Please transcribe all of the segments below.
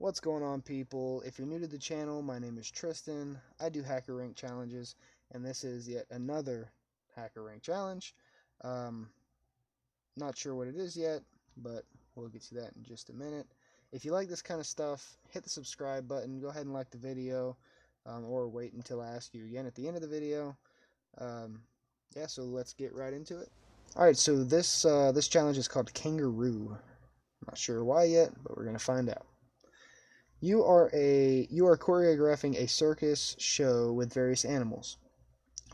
What's going on, people? If you're new to the channel, my name is Triston. I do HackerRank challenges, and this is yet another HackerRank challenge. Not sure what it is yet, but we'll get to that in just a minute. If you like this kind of stuff, hit the subscribe button. Go ahead and like the video, or wait until I ask you again at the end of the video. Yeah, so let's get right into it. Alright, so this challenge is called Kangaroo. I'm not sure why yet, but we're going to find out. You are choreographing a circus show with various animals.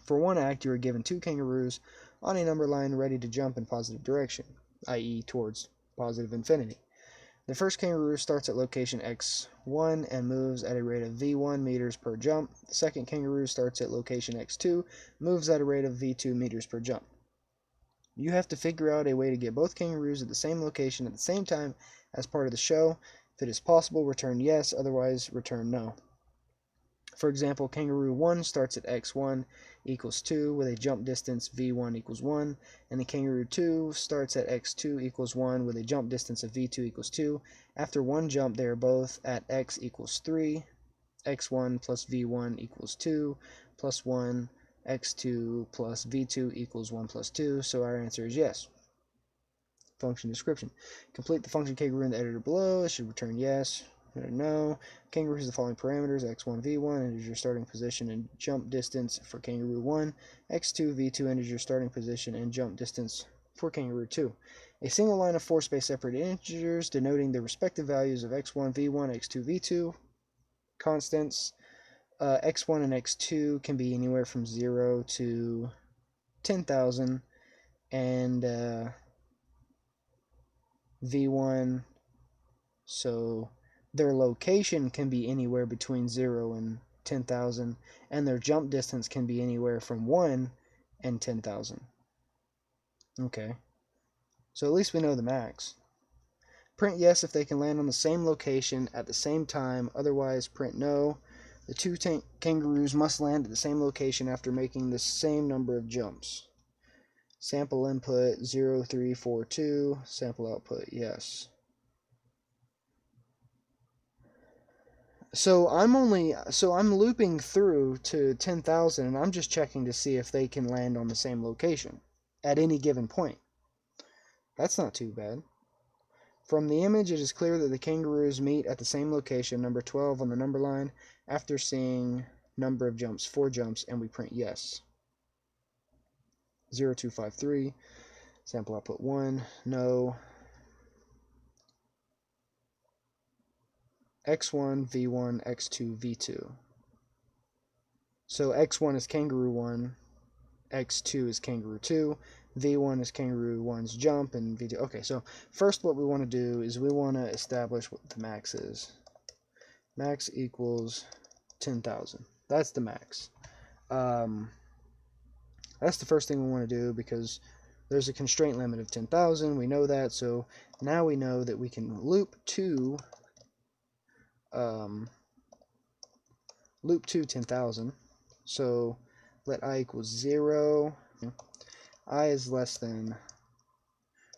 For one act, you are given 2 kangaroos on a number line ready to jump in positive direction, i.e. towards positive infinity. The first kangaroo starts at location x1 and moves at a rate of v1 meters per jump. The second kangaroo starts at location x2, moves at a rate of v2 meters per jump. You have to figure out a way to get both kangaroos at the same location at the same time as part of the show. If it is possible, return yes, otherwise return no. For example, kangaroo 1 starts at x1 equals 2 with a jump distance v1 equals 1, and the kangaroo 2 starts at x2 equals 1 with a jump distance of v2 equals 2. After one jump, they are both at x equals 3, x1 plus v1 equals 2, plus 1, x2 plus v2 equals 1 plus 2, so our answer is yes. Function description. Complete the function kangaroo in the editor below. It should return yes or no. Kangaroo has the following parameters: x1, v1, integer starting position and jump distance for kangaroo 1. x2, v2, integer starting position and jump distance for kangaroo 2. A single line of 4 space separated integers denoting the respective values of x1, v1, x2, v2. Constants. X1 and x2 can be anywhere from 0 to 10,000, and v1, so their location can be anywhere between 0 and 10,000, and their jump distance can be anywhere from 1 and 10,000. Okay, so at least we know the max. Print yes if they can land on the same location at the same time, otherwise print no. The 2 kangaroos must land at the same location after making the same number of jumps. Sample input 0342, sample output yes. So I'm looping through to 10,000, and I'm just checking to see if they can land on the same location at any given point. That's not too bad. From the image, it is clear that the kangaroos meet at the same location, number 12 on the number line, after seeing number of jumps, 4 jumps, and we print yes. 0253, sample output 1, no. x1, v1, x2, v2. So x1 is kangaroo 1, x2 is kangaroo 2, v1 is kangaroo 1's jump, and v2. Okay, so first what we want to do is we want to establish what the max is. Max equals 10,000. That's the max. That's the first thing we want to do because there's a constraint limit of 10,000. We know that, so now we know that we can loop to 10,000. So let I equals 0. I is less than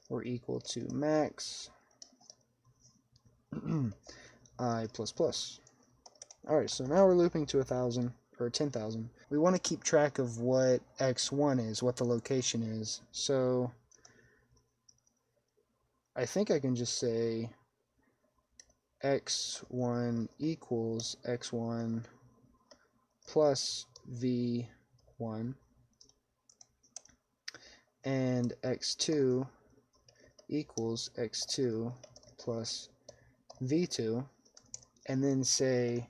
or equal to max I plus plus. Alright, so now we're looping to 1,000 or 10,000. We want to keep track of what x1 is, what the location is. So I think I can just say x1 equals x1 plus v1, and x2 equals x2 plus v2, and then say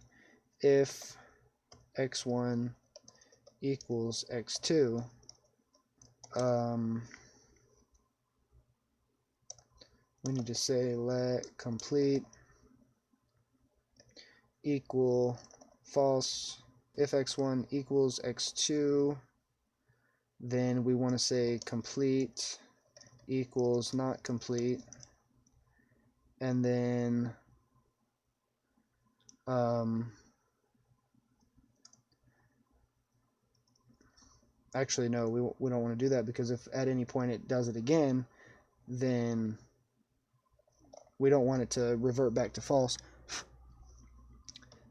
if x1 equals x2, we need to say let complete equal false. If x1 equals x2, then we want to say complete equals not complete, and then actually no, we don't want to do that, because if at any point it does it again, then we don't want it to revert back to false.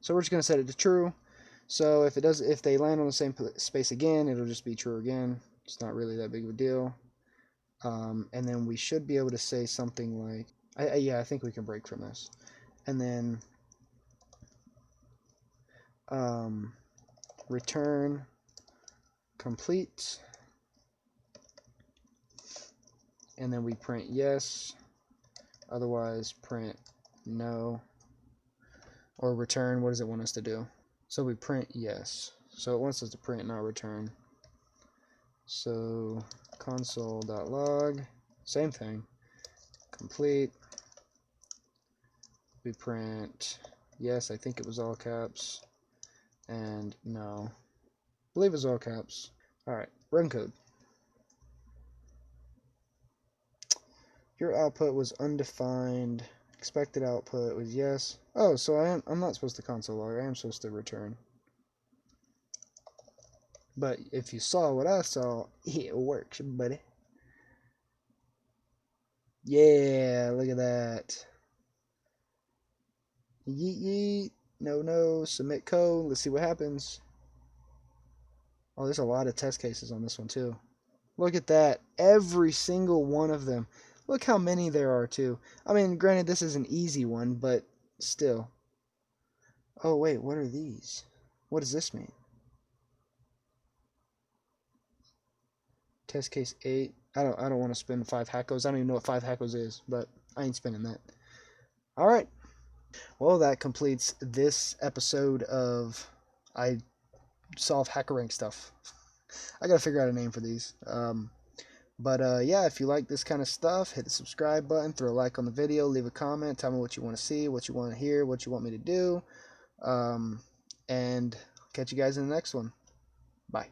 So we're just going to set it to true. So if they land on the same space again, it'll just be true again. It's not really that big of a deal. And then we should be able to say something like, yeah, I think we can break from this. And then return complete. And then we print yes. Otherwise, print no. Or return, what does it want us to do? So we print yes. So it wants us to print, not return. So console.log, same thing. Complete. We print yes, I think it was all caps. And no. I believe it was all caps. Alright, run code. Your output was undefined. Expected output was yes. Oh, so I'm not supposed to console log. I am supposed to return. But if you saw what I saw, it works, buddy. Yeah, look at that. Yeet yeet. No. Submit code. Let's see what happens. Oh, there's a lot of test cases on this one too. Look at that. Every single one of them. Look how many there are too. I mean, granted, this is an easy one, but still. Oh, wait, what are these? What does this mean? Test case 8. I don't want to spend 5 hackos. I don't even know what 5 hackos is, but I ain't spending that. Alright. Well, that completes this episode of I solve HackerRank stuff. I gotta figure out a name for these. Yeah, if you like this kind of stuff, hit the subscribe button, throw a like on the video, leave a comment, tell me what you want to see, what you want to hear, what you want me to do. And catch you guys in the next one. Bye.